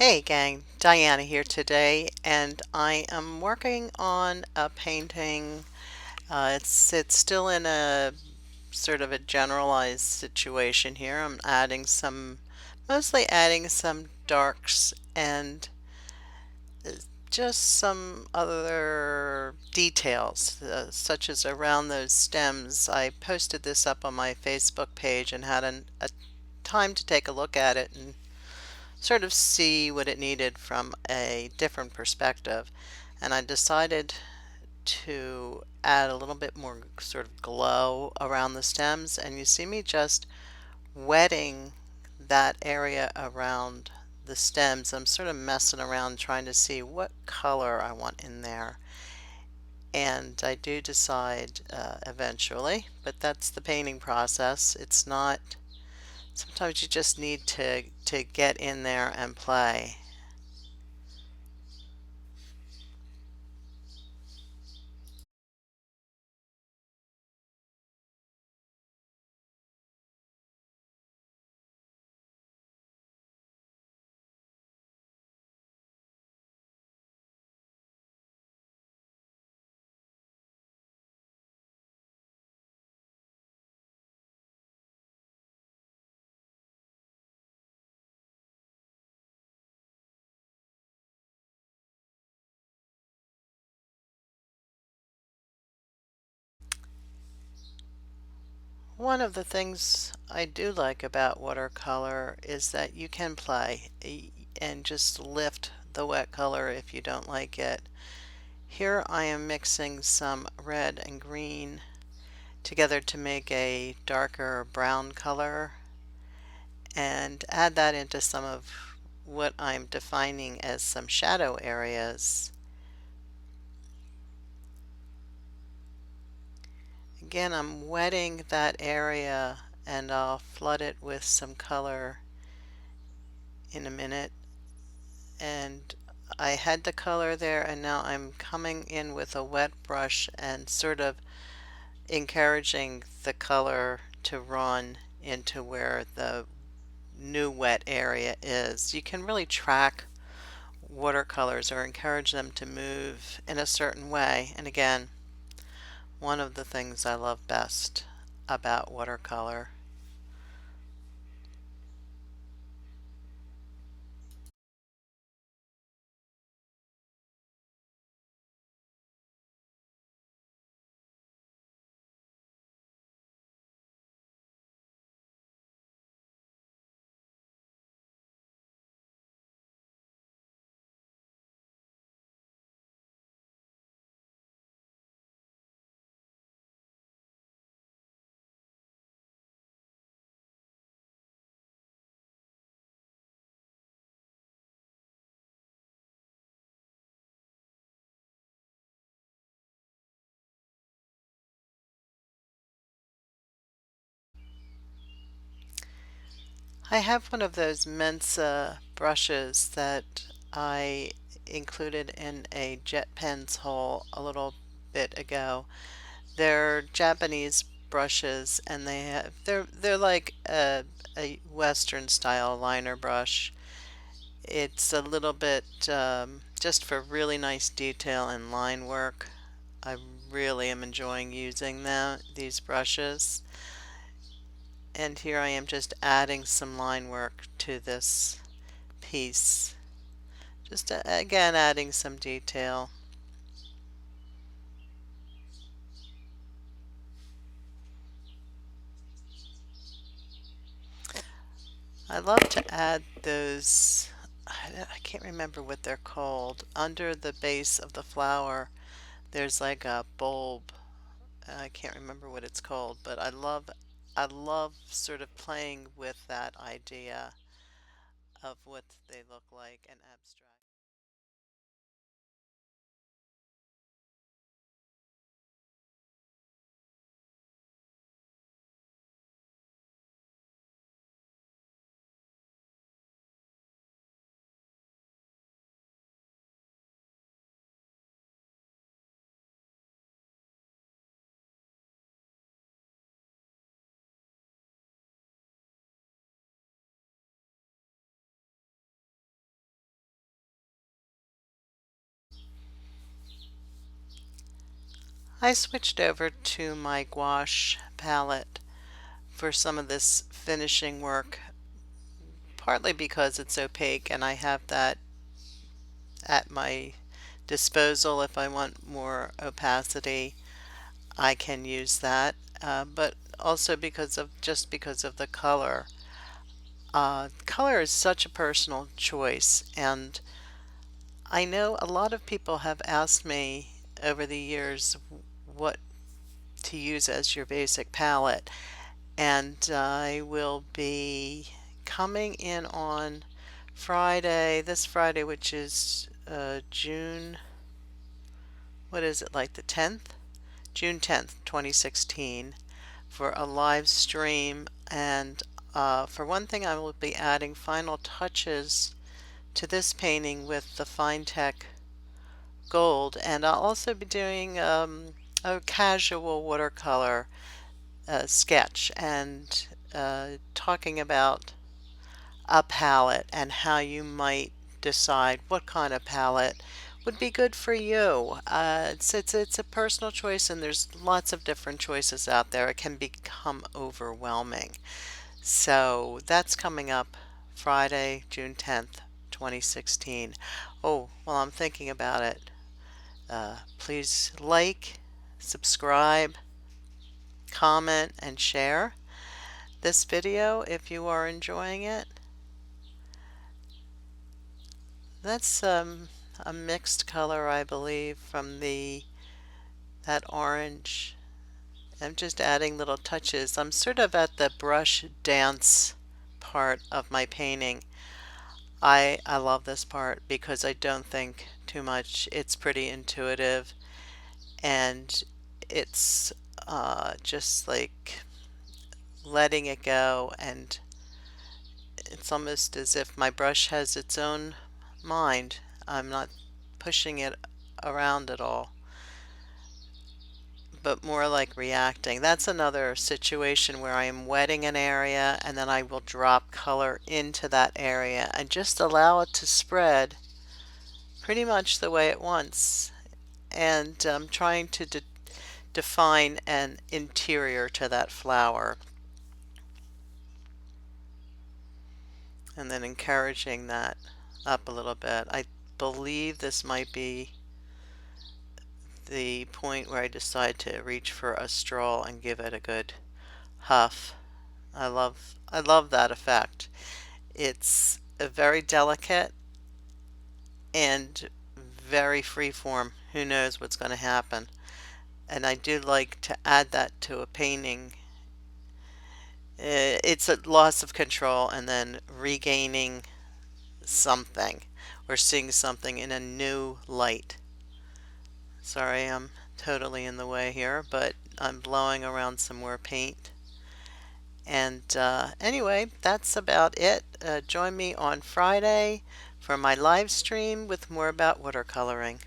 Hey gang, Diana here today, and I am working on a painting. It's still in a sort of a generalized situation here. Mostly adding some darks and just some other details, such as around those stems. I posted this up on my Facebook page and had a time to take a look at it and sort of see what it needed from a different perspective. And I decided to add a little bit more sort of glow around the stems. And you see me just wetting that area around the stems. I'm sort of messing around trying to see what color I want in there. And I do decide eventually, but that's the painting process. It's not, sometimes you just need to get in there and play. One of the things I do like about watercolor is that you can play and just lift the wet color if you don't like it. Here I am mixing some red and green together to make a darker brown color and add that into some of what I'm defining as some shadow areas. Again, I'm wetting that area and I'll flood it with some color in a minute. And I had the color there, and now I'm coming in with a wet brush and sort of encouraging the color to run into where the new wet area is. You can really track watercolors or encourage them to move in a certain way. And again, one of the things I love best about watercolor. I have one of those Mensa brushes that I included in a jet pens haul a little bit ago. They're Japanese brushes and they're like a Western style liner brush. It's a little bit just for really nice detail and line work. I really am enjoying using these brushes. And here I am just adding some line work to this piece. Just again adding some detail. I love to add those, I can't remember what they're called. Under the base of the flower, there's like a bulb. I can't remember what it's called, but I love sort of playing with that idea of what they look like and abstract. I switched over to my gouache palette for some of this finishing work, partly because it's opaque and I have that at my disposal. If I want more opacity, I can use that, but also because of the color. Color is such a personal choice, and I know a lot of people have asked me over the years what to use as your basic palette, and I will be coming in on this Friday, which is June, what is it, like the 10th? June 10th, 2016, for a live stream. And for one thing, I will be adding final touches to this painting with the Fine Tech Gold, and I'll also be doing a casual watercolor sketch and talking about a palette and how you might decide what kind of palette would be good for you. It's a personal choice, and there's lots of different choices out there. It can become overwhelming. So that's coming up Friday, June 10th, 2016. Oh, while I'm thinking about it, please like, subscribe, comment, and share this video if you are enjoying it. That's a mixed color, I believe, from that orange. I'm just adding little touches. I'm sort of at the brush dance part of my painting. I love this part because I don't think too much. It's pretty intuitive, and it's just like letting it go, and it's almost as if my brush has its own mind. I'm not pushing it around at all, but more like reacting. That's another situation where I am wetting an area and then I will drop color into that area and just allow it to spread pretty much the way it wants. And I'm trying to define an interior to that flower, and then encouraging that up a little bit. I believe this might be the point where I decide to reach for a straw and give it a good huff. I love that effect. It's a very delicate and very free form. Who knows what's going to happen? And I do like to add that to a painting. It's a loss of control and then regaining something or seeing something in a new light. Sorry, I'm totally in the way here, but I'm blowing around some more paint. And anyway, that's about it. Join me on Friday for my live stream with more about watercoloring.